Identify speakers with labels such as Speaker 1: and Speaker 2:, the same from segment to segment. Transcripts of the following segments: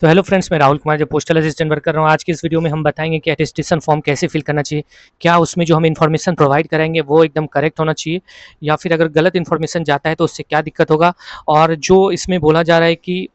Speaker 1: तो hello friends, मैं राहुल कुमार जो पोस्टल असिस्टेंट वर्क कर रहा हूँ। आज की इस वीडियो में हम बताएंगे कि अटेस्टेशन फॉर्म कैसे फिल करना चाहिए। क्या उसमें जो हम इन्फॉर्मेशन प्रोवाइड कराएंगे वो एकदम करेक्ट होना चाहिए, या फिर अगर गलत इन्फॉर्मेशन जाता है तो उससे क्या दिक्कत होगा। और जो इसमें बोला जा रहा है कि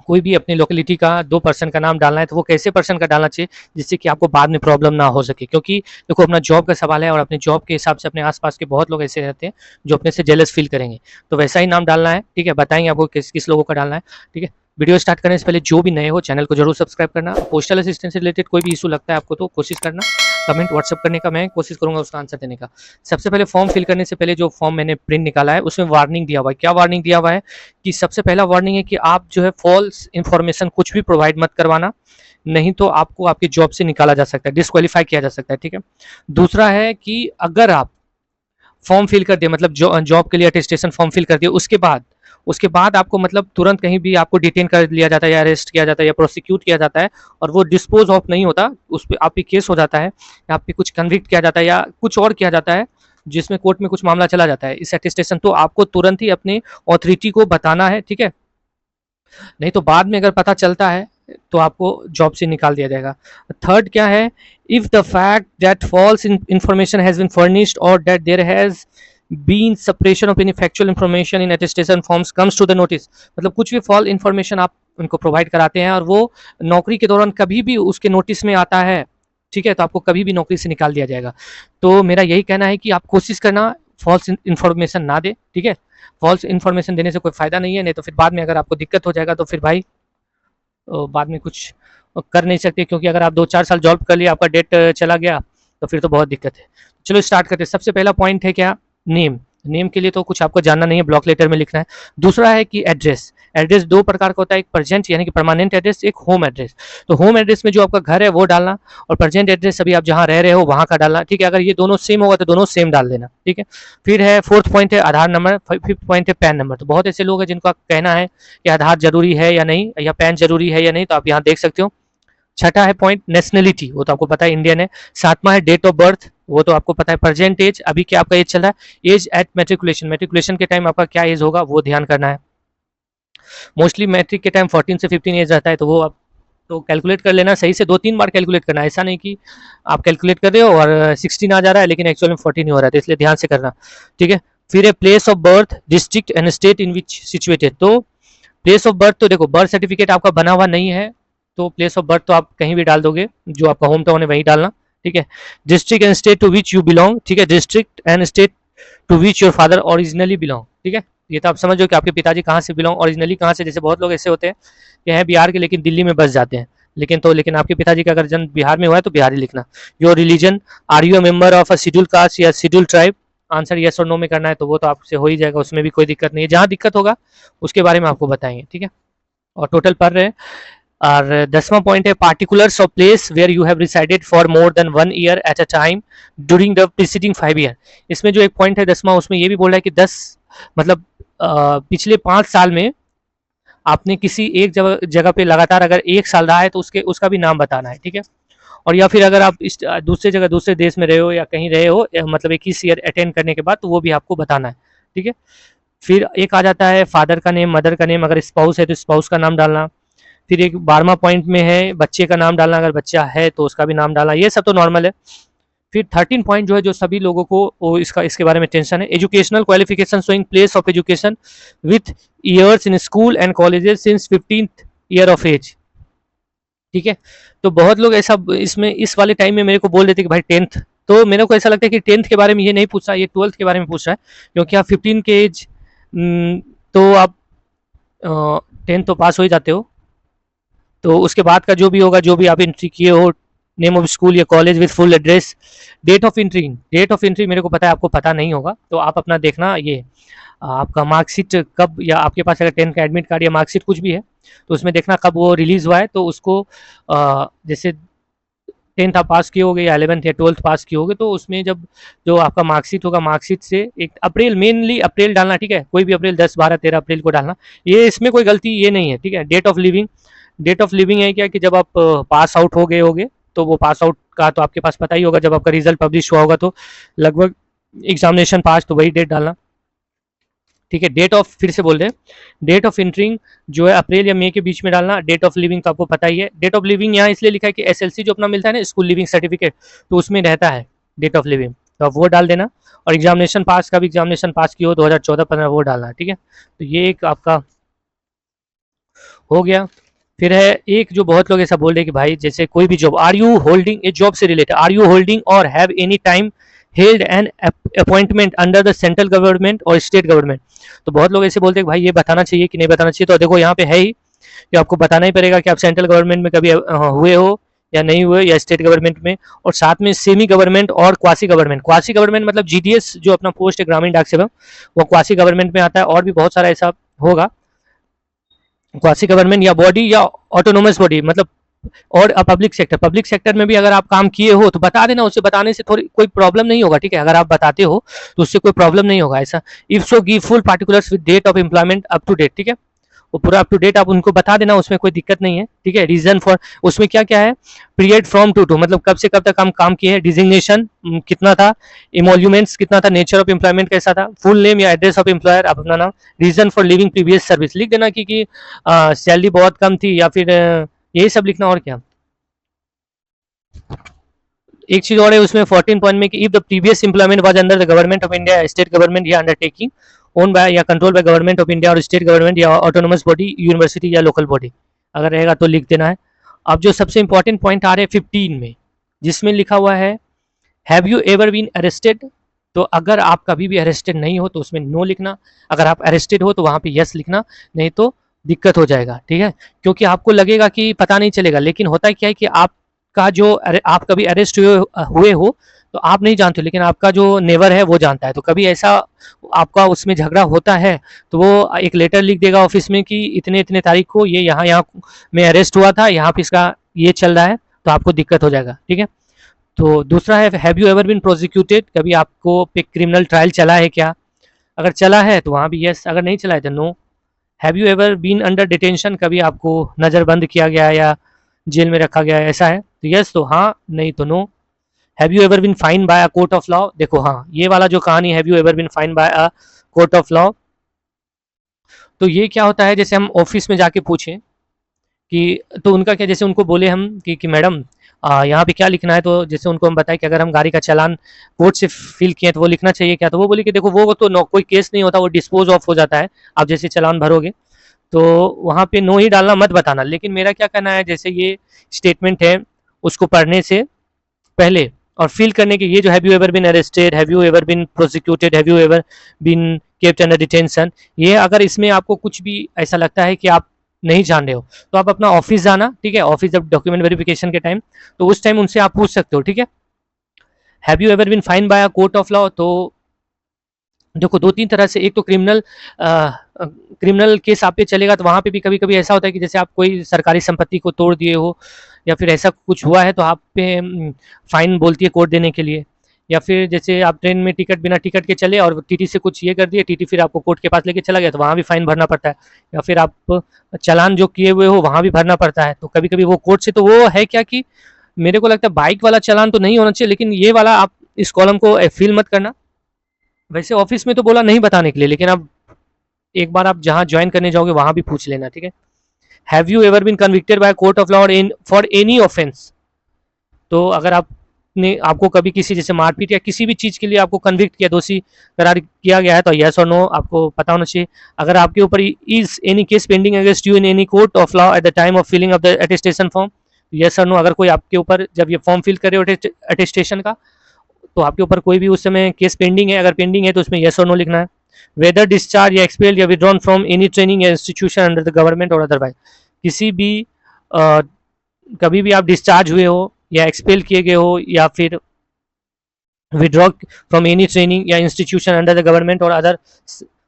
Speaker 1: कोई भी अपनी लोकेलिटी का 2 पर्सन का नाम डालना है तो वो कैसे पर्सन का डालना चाहिए जिससे कि आपको बाद में प्रॉब्लम ना हो सके। क्योंकि देखो, अपना जॉब का सवाल है और अपने जॉब के हिसाब से अपने आसपास के बहुत लोग ऐसे रहते हैं जो अपने से जेलस फील करेंगे। तो वैसा ही नाम डालना है, ठीक है। बताएंगे आपको किस किस लोगों का डालना है, ठीक है। वीडियो स्टार्ट करने से पहले जो भी नए हो चैनल को जरूर सब्सक्राइब करना। पोस्टल असिस्टेंट से रिलेटेड कोई भी इशू लगता है आपको तो कोशिश करना कमेंट व्हाट्सअप करने का, मैं कोशिश करूंगा उसका आंसर देने का। सबसे पहले फॉर्म फिल करने से पहले जो फॉर्म मैंने प्रिंट निकाला है उसमें वार्निंग दिया हुआ है। क्या वार्निंग दिया हुआ है कि सबसे पहला वार्निंग है कि आप जो है फॉल्स इन्फॉर्मेशन कुछ भी प्रोवाइड मत करवाना, नहीं तो आपको आपकी जॉब से निकाला जा सकता है, डिस्क्वालीफाई किया जा सकता है, ठीक है। दूसरा है कि अगर आप फॉर्म फिल कर दिए, मतलब जॉब के लिए अटेस्टेशन फॉर्म फिल कर दिए, उसके बाद आपको मतलब तुरंत कहीं भी आपको डिटेन कर लिया जाता है या अरेस्ट किया जाता है या प्रोसिक्यूट किया जाता है और वो डिस्पोज ऑफ नहीं होता, उस पर आप पे केस हो जाता है या आप पे कुछ कन्विक्ट किया जाता है या कुछ और किया जाता है जिसमें कोर्ट में कुछ मामला चला जाता है इस अटेस्टेशन, तो आपको तुरंत ही अपने ऑथोरिटी को बताना है, ठीक है। नहीं तो बाद में अगर पता चलता है तो आपको जॉब से निकाल दिया जाएगा। थर्ड क्या है, if the fact that false information has been furnished और that there has been separation of any factual information in attestation forms comes to the notice, मतलब कुछ भी फॉल्स इंफॉर्मेशन आप उनको प्रोवाइड कराते हैं और वो नौकरी के दौरान कभी भी उसके नोटिस में आता है, ठीक है, तो आपको कभी भी नौकरी से निकाल दिया जाएगा। तो मेरा यही कहना है कि आप कोशिश करना फॉल्स इंफॉर्मेशन ना दे, ठीक है। फॉल्स इन्फॉर्मेशन देने से कोई फायदा नहीं है, नहीं तो फिर बाद में अगर आपको दिक्कत हो जाएगा तो फिर भाई बाद में कुछ कर नहीं सकते, क्योंकि अगर आप 2-4 साल जॉब कर लिया, आपका डेट चला गया तो फिर तो बहुत दिक्कत है। चलो स्टार्ट करते हैं। सबसे पहला पॉइंट है क्या, नेम। नेम के लिए तो कुछ आपको जानना नहीं है, ब्लॉक लेटर में लिखना है। दूसरा है कि एड्रेस। एड्रेस दो प्रकार का होता है, एक प्रेजेंट यानी कि परमानेंट एड्रेस, एक होम एड्रेस। तो होम एड्रेस में जो आपका घर है वो डालना, और प्रेजेंट एड्रेस अभी आप जहाँ रह रहे हो वहाँ का डालना, ठीक है। अगर ये दोनों सेम होगा तो दोनों सेम डाल देना, ठीक है। फिर है फोर्थ पॉइंट है आधार नंबर, फिफ्थ पॉइंट है पैन नंबर। तो बहुत ऐसे लोग हैं जिनका कहना है कि आधार जरूरी है या नहीं, या पैन जरूरी है या नहीं, तो आप यहाँ देख सकते हो। छठा है पॉइंट नेशनलिटी, वो तो आपको पता है इंडियन है। सातवां है डेट ऑफ बर्थ, वो तो आपको पता है। प्रेजेंट एज, अभी क्या आपका एज चल रहा है। एज एट मेट्रिकुलेशन, मेट्रिकुलेशन के टाइम आपका क्या एज होगा वो ध्यान करना है। मोस्टली मैट्रिक के टाइम 14 से 15 एज रहता है, तो वो आप तो कैलकुलेट कर लेना सही से, 2-3 बार कैलकुलेट करना। ऐसा नहीं कि आप कैलकुलेट कर रहे हो और 16 आ जा रहा है लेकिन एक्चुअल में 14 ही हो रहा है, तो इसलिए ध्यान से करना, ठीक है। फिर है place of birth, district and state in which situated. तो प्लेस ऑफ बर्थ तो देखो, बर्थ सर्टिफिकेट आपका बना हुआ नहीं है तो प्लेस ऑफ बर्थ तो आप कहीं भी डाल दोगे, जो आपका होम टाउन है वहीं डालना, ठीक है। District and state to which you belong, ठीक है। District and state to which your father originally belong, ठीक है। ये तो आप समझो कि आपके पिताजी कहाँ से बिलोंग, ओरिजिनली कहाँ से। जैसे बहुत लोग ऐसे होते हैं कि हैं बिहार के लेकिन दिल्ली में बस जाते हैं, लेकिन आपके पिताजी का अगर जन्म बिहार में हुआ है तो बिहारी लिखना। Your religion, are you a member of a scheduled caste या शेड्यूल ट्राइब। आंसर यस और नो में करना है, तो वो तो आपसे हो ही जाएगा, उसमें भी कोई दिक्कत नहीं है। जहाँ दिक्कत होगा उसके बारे में आपको बताएंगे, ठीक है। और टोटल पढ़ रहे हैं। और 10वां पॉइंट है particulars of place where you have resided for more than 1 year at a time during the preceding 5 year. इसमें जो एक पॉइंट है 10वां, उसमें ये भी बोल रहा है कि 10 मतलब पिछले 5 साल में आपने किसी एक जगह पे लगातार अगर 1 साल रहा है तो उसका भी नाम बताना है, ठीक है। और या फिर अगर आप इस दूसरे जगह दूसरे देश में रहे हो या कहीं रहे हो, मतलब 21 ईयर अटेंड करने के बाद, तो वो भी आपको बताना है, ठीक है। फिर एक आ जाता है फादर का नेम, मदर का नेम, अगर स्पाउस है तो स्पाउस का नाम डालना। फिर एक 12वां पॉइंट में है बच्चे का नाम डालना, अगर बच्चा है तो उसका भी नाम डालना। ये सब तो नॉर्मल है। फिर 13 पॉइंट जो है, जो सभी लोगों को इसके बारे में टेंशन है, educational qualification showing place of education with years in school and colleges since 15th year of age, ठीक है। तो बहुत लोग ऐसा इसमें इस वाले टाइम में मेरे को बोल देते कि भाई 10th, तो मेरे को ऐसा लगता है कि 10th के बारे में ये नहीं पूछ रहा, ये 12th के बारे में पूछ रहा है, क्योंकि आप 15 के एज तो आप 10th तो पास हो ही जाते हो, तो उसके बाद का जो भी होगा, जो भी आप एंट्री किए हो, नेम ऑफ स्कूल या college with full address, date of entry मेरे को पता है आपको पता नहीं होगा, तो आप अपना देखना। ये आपका मार्कशीट कब, या आपके पास अगर 10th का एडमिट कार्ड या मार्कशीट कुछ भी है तो उसमें देखना कब वो रिलीज हुआ है, तो उसको जैसे 10th आप पास किए होगे या 11th या 12th पास किए होगे, तो उसमें जब जो आपका मार्कशीट होगा, मार्कशीट से एक अप्रैल, मेनली अप्रैल डालना, ठीक है। कोई भी अप्रैल, 10, 12, 13 अप्रैल को डालना। ये इसमें कोई गलती ये नहीं है, ठीक है। डेट ऑफ लिविंग है क्या कि जब आप पास आउट हो गए होगे, तो वो पास आउट का तो आपके पास पता ही होगा, जब आपका रिजल्ट पब्लिश हुआ होगा तो लगभग एग्जामिनेशन पास, तो वही डेट डालना, ठीक है। डेट ऑफ, फिर से बोल रहे हैं, डेट ऑफ एंट्रिंग जो है अप्रैल या मई के बीच में डालना। डेट ऑफ लिविंग तो आपको पता ही है। डेट ऑफ लिविंग यहाँ इसलिए लिखा है कि एसएलसी जो अपना मिलता है ना, स्कूल लिविंग सर्टिफिकेट, तो उसमें रहता है डेट ऑफ लिविंग, तो आप वो डाल देना। और एग्जामिनेशन पास का भी, एग्जामिनेशन पास की हो 2014-15 वो डालना है, ठीक है। तो ये एक आपका हो गया। फिर है एक जो बहुत लोग ऐसा बोल रहे हैं कि भाई जैसे कोई भी job, are you holding a job से रिलेटेड, आर यू होल्डिंग और have any time held an appointment under the central government और स्टेट गवर्नमेंट। तो बहुत लोग ऐसे बोलते हैं कि भाई ये बताना चाहिए कि नहीं बताना चाहिए। तो देखो यहाँ पे है ही कि आपको बताना ही पड़ेगा कि आप सेंट्रल गवर्नमेंट में कभी हुए हो या नहीं हुए, या स्टेट गवर्नमेंट में। और साथ में सेमी गवर्नमेंट और क्वासी गवर्नमेंट। क्वासी गवर्नमेंट मतलब जीडीएस जो अपना पोस्ट है ग्रामीण डाक सेवक, वो क्वासी गवर्नमेंट में आता है। और भी बहुत सारा ऐसा होगा, क्वासी गवर्नमेंट या बॉडी या ऑटोनोमस बॉडी, मतलब और पब्लिक सेक्टर। पब्लिक सेक्टर में भी अगर आप काम किए हो तो बता देना, उससे बताने से थोड़ी कोई प्रॉब्लम नहीं होगा, ठीक है। अगर आप बताते हो तो उससे कोई प्रॉब्लम नहीं होगा ऐसा। If so give full particulars with date of employment up to date, ठीक है। वो पूरा अप टू डेट आप उनको बता देना, उसमें कोई दिक्कत नहीं है, ठीक है। रीजन फॉर, उसमें क्या क्या है, पीरियड फ्रॉम टू मतलब कब से कब तक हम काम किए हैं, डिजिग्नेशन कितना था, इमोल्यूमेंट्स कितना था, नेचर ऑफ एम्प्लॉयमेंट कैसा था, फुल नेम या एड्रेस ऑफ एम्प्लॉयर, आप अपना नाम, reason for living previous service लिख देना कि सैलरी बहुत कम थी या फिर यही सब लिखना। और क्या, एक चीज और है उसमें 14 पॉइंट में कि if the previous employment was under the government of India, state government या अंडरटेकिंग ओन बाय या control by government of India और स्टेट गवर्नमेंट या ऑटोनोमस बॉडी, यूनिवर्सिटी या लोकल बॉडी, अगर रहेगा तो लिख देना है। अब जो सबसे इंपॉर्टेंट पॉइंट आ रहे हैं 15 में, जिसमें लिखा हुआ है have you ever been arrested. तो अगर आप कभी भी अरेस्टेड नहीं हो तो उसमें नो लिखना, अगर आप अरेस्टेड हो तो वहां पे यस लिखना, नहीं तो दिक्कत हो जाएगा, ठीक है। क्योंकि आपको लगेगा कि पता नहीं चलेगा, लेकिन होता क्या है कि आपका जो आप कभी अरेस्ट हुए हो तो आप नहीं जानते, लेकिन आपका जो नेवर है वो जानता है। तो कभी ऐसा आपका उसमें झगड़ा होता है तो वो एक लेटर लिख देगा ऑफिस में कि इतने इतने तारीख को ये यहाँ यहाँ में अरेस्ट हुआ था, यहाँ पे इसका ये चल रहा है, तो आपको दिक्कत हो जाएगा, ठीक है। तो दूसरा है have you ever been prosecuted, कभी आपको पे क्रिमिनल ट्रायल चला है क्या, अगर चला है तो वहाँ भी यस, अगर नहीं चला है तो no. Have you ever been under detention, कभी आपको नज़रबंद किया गया या जेल में रखा गया है, ऐसा है तो यस तो हाँ, नहीं तो no. Have you ever been fine by a court of law, देखो हाँ ये वाला जो कहानी have you ever been fine by a court of law, तो ये क्या होता है, जैसे हम ऑफिस में जाके पूछें कि तो उनका क्या, जैसे उनको बोले हम कि मैडम यहाँ पे क्या लिखना है, तो जैसे उनको हम बताएं कि अगर हम गाड़ी का चालान कोर्ट से फिल किए तो वो लिखना चाहिए क्या, तो वो बोले कि देखो वो तो नो, कोई केस नहीं होता, वो डिस्पोज ऑफ हो जाता है, आप जैसे चालान भरोगे तो वहाँ पे नो ही डालना, मत बताना। लेकिन मेरा क्या कहना है, जैसे ये स्टेटमेंट है उसको पढ़ने से पहले और फिल करने के, ये जो have you ever been arrested, have you ever been prosecuted, have you ever been kept under detention, ये अगर इसमें आपको कुछ भी ऐसा लगता है कि आप नहीं जान रहे हो तो आप अपना ऑफिस जाना, ठीक है। ऑफिस जब डॉक्यूमेंट वेरिफिकेशन के टाइम, तो उस टाइम उनसे आप पूछ सकते हो, ठीक है। Have you ever been fine by a court of law, तो देखो दो तीन तरह से, एक तो क्रिमिनल केस आप पे चलेगा, तो वहाँ पे भी कभी कभी ऐसा होता है कि जैसे आप कोई सरकारी संपत्ति को तोड़ दिए हो या फिर ऐसा कुछ हुआ है तो आप पे फाइन बोलती है कोर्ट देने के लिए। या फिर जैसे आप ट्रेन में टिकट बिना टिकट के चले और टीटी से कुछ ये कर दिए, टीटी फिर आपको कोर्ट के पास लेके चला गया तो वहाँ भी फाइन भरना पड़ता है। या फिर आप चालान जो किए हुए हो वहाँ भी भरना पड़ता है, तो कभी कभी वो कोर्ट से, तो वो है क्या कि मेरे को लगता है बाइक वाला चालान तो नहीं होना चाहिए, लेकिन ये वाला आप इस कॉलम को फिल मत करना। वैसे ऑफिस में तो बोला नहीं बताने के लिए, लेकिन अब एक बार आप जहाँ ज्वाइन करने जाओगे वहाँ भी पूछ लेना, ठीक है। Have you ever been convicted by court of law for any offence, तो अगर आपने, आपको कभी किसी जैसे मारपीट या किसी भी चीज़ के लिए आपको कन्विक्ट किया, दोषी करार किया गया है, तो यस और नो आपको पता होना चाहिए। अगर आपके ऊपर is any case pending against you in any court of law at the time of filling of the attestation form, yes और नो। अगर कोई आपके ऊपर जब ये फॉर्म फिल करे अटेस्टेशन का, तो आपके ऊपर कोई भी उस समय केस पेंडिंग है, अगर पेंडिंग है तो उसमें यस और नो लिखना है। वेदर डिस्चार्ज या एक्सपेल्ड या विड्रॉन फ्रॉम एनी ट्रेनिंग या इंस्टीट्यूशन अंडर द गवर्नमेंट और अदरवाइज, किसी भी कभी भी आप डिस्चार्ज हुए हो या एक्सपेल किए गए हो या फिर विड्रॉ फ्रॉम एनी ट्रेनिंग या इंस्टीट्यूशन अंडर द गवर्नमेंट और अदर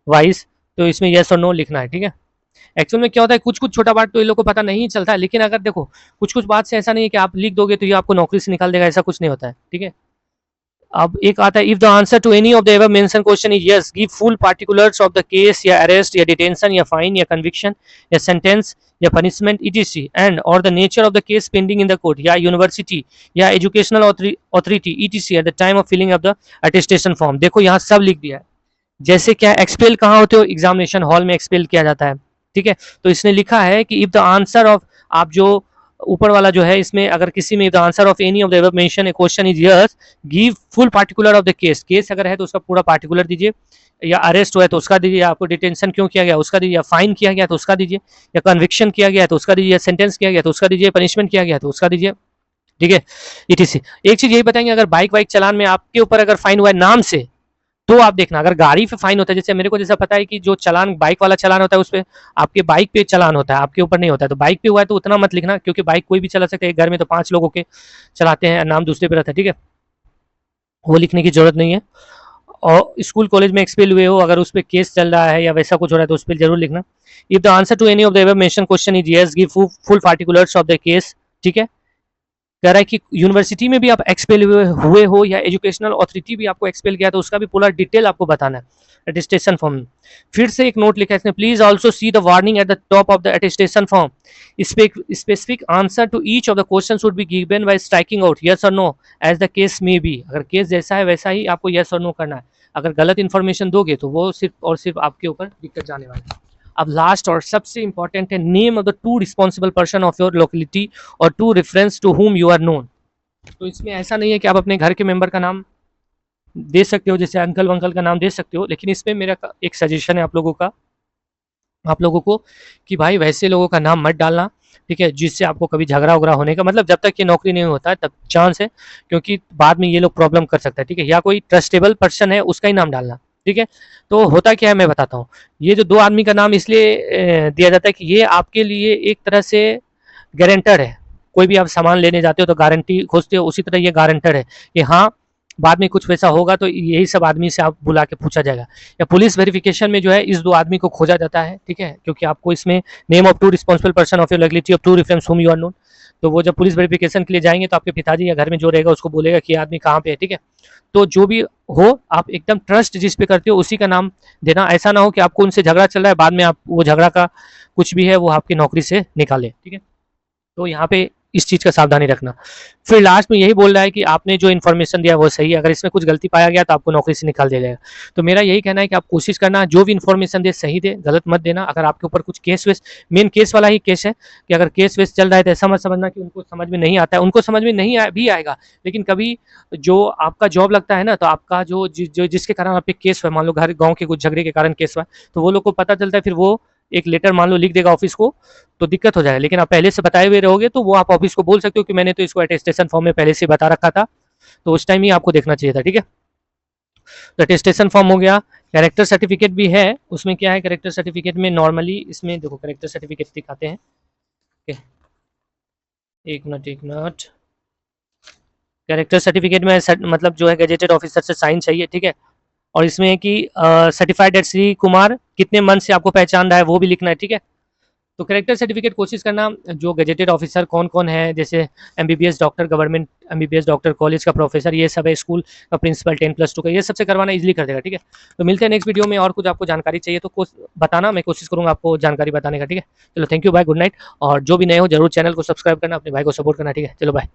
Speaker 1: वाइज, तो इसमें यस और नो लिखना है, ठीक है। एक्चुअल में क्या होता है, कुछ कुछ छोटा बात तो इन लोग को पता नहीं चलता है, लेकिन अगर देखो कुछ कुछ बात से ऐसा नहीं है कि आप लिख दोगे तो ये आपको नौकरी से निकाल देगा, ऐसा कुछ नहीं होता है, ठीक है। अब एक आता है, if the answer to any of the ever mention question is yes, give full particulars of the case या अरेस्ट या डिटेंशन या फाइन या कन्विक्शन या सेंटेंस या पनिशमेंट etc एंड और the nature of the case pending in the court या university या educational authority etc at the time of filling of the attestation form. देखो यहाँ सब लिख दिया है, जैसे क्या एक्सपेल कहाँ होते हो, एग्जामिनेशन हॉल में एक्सपेल किया जाता है, ठीक है। तो इसने लिखा है कि इफ द आंसर ऑफ, आप जो ऊपर वाला जो है इसमें अगर किसी में the answer of any of the above mention A question is yes, give full particular of the case, case अगर है तो उसका पूरा पार्टिकुलर दीजिए, या अरेस्ट हुआ है तो उसका दीजिए, आपको डिटेंशन क्यों किया गया उसका दीजिए, या फाइन किया गया तो उसका दीजिए, या कन्विक्शन किया गया तो उसका दीजिए, सेंटेंस किया गया तो उसका दीजिए, पनिशमेंट किया गया तो उसका दीजिए, ठीक है। इटीसी एक चीज यही बताएंगे, अगर बाइक वाइक चलान में आपके ऊपर अगर फाइन हुआ है नाम से, तो आप देखना, अगर गाड़ी पे फाइन होता है, जैसे मेरे को जैसा पता है कि जो चलान बाइक वाला चलान होता है उस पर आपके बाइक पे चलान होता है, आपके ऊपर नहीं होता है, तो बाइक पे हुआ है तो उतना मत लिखना, क्योंकि बाइक कोई भी चला सकता है, घर में तो 5 लोगों के चलाते हैं, नाम दूसरे पे रहता है, ठीक है, वो लिखने की जरूरत नहीं है। और स्कूल कॉलेज में एक्सपेल हुए हो, अगर उस पर केस चल रहा है या वैसा कुछ हो रहा है तो उस पर जरूर लिखना। If the answer to any of the above mention question is yes, give full particulars of the case, ठीक है। कह रहा है कि यूनिवर्सिटी में भी आप एक्सपेल हुए हो या एजुकेशनल अथॉरिटी भी आपको एक्सपेल किया तो उसका भी पूरा डिटेल आपको बताना है अटेस्टेशन फॉर्म में। फिर से एक नोट लिखा है इसने, please also see the warning at the top of the attestation form, specific answer to each of the question should be given by striking out yes और no as the case may be, अगर case जैसा है वैसा ही आपको yes और no करना है, अगर गलत इन्फॉर्मेशन दोगे तो वो सिर्फ और सिर्फ आपके ऊपर दिक्कत जाने वाली है। अब लास्ट और सबसे इंपॉर्टेंट है, name of the two responsible person of your locality और two reference to whom you are known. तो इसमें ऐसा नहीं है कि आप अपने घर के मेंबर का नाम दे सकते हो, जैसे अंकल वंकल का नाम दे सकते हो, लेकिन इसमें मेरा एक सजेशन है आप लोगों को कि भाई वैसे लोगों का नाम मत डालना, ठीक है, जिससे आपको कभी झगड़ा उगड़ा होने का, मतलब जब तक ये नौकरी नहीं होता है तब चांस है, क्योंकि बाद में ये लोग प्रॉब्लम कर सकता है, ठीक है, या कोई ट्रस्टेबल पर्सन है उसका ही नाम डालना, ठीक है। तो होता क्या है मैं बताता हूँ, ये जो 2 आदमी का नाम इसलिए दिया जाता है कि ये आपके लिए एक तरह से गारंटर है, कोई भी आप सामान लेने जाते हो तो गारंटी खोजते हो, उसी तरह ये गारंटर है कि हाँ बाद में कुछ वैसा होगा तो यही सब आदमी से आप बुला के पूछा जाएगा, या पुलिस वेरिफिकेशन में जो है इस 2 आदमी को खोजा जाता है, ठीक है, क्योंकि आपको इसमें name of two responsible person of your locality of two reference whom you are known, तो वो जब पुलिस वेरिफिकेशन के लिए जाएंगे तो आपके पिताजी या घर में जो रहेगा उसको बोलेगा कि ये आदमी कहाँ पे है, ठीक है। तो जो भी हो आप एकदम ट्रस्ट जिस पे करते हो उसी का नाम देना, ऐसा ना हो कि आपको उनसे झगड़ा चल रहा है बाद में आप वो झगड़ा का कुछ भी है वो आपकी नौकरी से निकाले, ठीक है। तो यहाँ पे इस चीज़ का सावधानी रखना। फिर लास्ट में यही बोल रहा है कि आपने जो इन्फॉर्मेशन दिया वो सही है, अगर इसमें कुछ गलती पाया गया तो आपको नौकरी से निकाल दिया जाएगा। तो मेरा यही कहना है कि आप कोशिश करना जो भी इन्फॉर्मेशन दे सही दे, गलत मत देना। अगर आपके ऊपर कुछ केस वेस, मेन केस वाला ही केस है कि अगर केस वेस चल रहा है तो ऐसा मत समझना कि उनको समझ में नहीं आता है, उनको समझ में नहीं भी आएगा, लेकिन कभी जो आपका जॉब लगता है ना, तो आपका जो जिसके कारण आप पे केस हुआ, मान लो घर गाँव के कुछ झगड़े के कारण केस हुआ, तो वो लोग को पता चलता है, फिर वो एक लेटर मान लो लिख देगा ऑफिस को, तो दिक्कत हो जाएगा। लेकिन आप पहले से बताए हुए रहोगे तो वो आप ऑफिस को बोल सकते हो कि मैंने तो इसको अटेस्टेशन फॉर्म में पहले से बता रखा था, तो उस टाइम ही आपको देखना चाहिए था, ठीक है। तो अटेस्टेशन फॉर्म हो गया। कैरेक्टर सर्टिफिकेट भी है, उसमें क्या है, कैरेक्टर सर्टिफिकेट में नॉर्मली इसमें देखो कैरेक्टर सर्टिफिकेट दिखाते हैं, ठीक है, एक मिनट, कैरेक्टर सर्टिफिकेट में मतलब जो है गजेटेड ऑफिसर से साइन चाहिए, ठीक है। और इसमें है कि सर्टिफाइड एट श्री कुमार, कितने मंथ से आपको पहचान रहा है वो भी लिखना है, ठीक है। तो कैरेक्टर सर्टिफिकेट कोशिश करना जो गजेटेड ऑफिसर कौन कौन है, जैसे MBBS doctor, government MBBS doctor, college का प्रोफेसर, ये सब है, स्कूल का प्रिंसिपल 10+2 का, ये सबसे करवाना इजीली कर देगा, ठीक है। तो मिलते हैं नेक्स्ट वीडियो में, और कुछ आपको जानकारी चाहिए तो बताना, मैं कोशिश करूँगा आपको जानकारी बताने का, ठीक है। चलो thank you, bye, good night. और जो भी नए हो जरूर चैनल को सब्सक्राइब करना, अपने भाई को सपोर्ट करना, ठीक है। चलो बाय।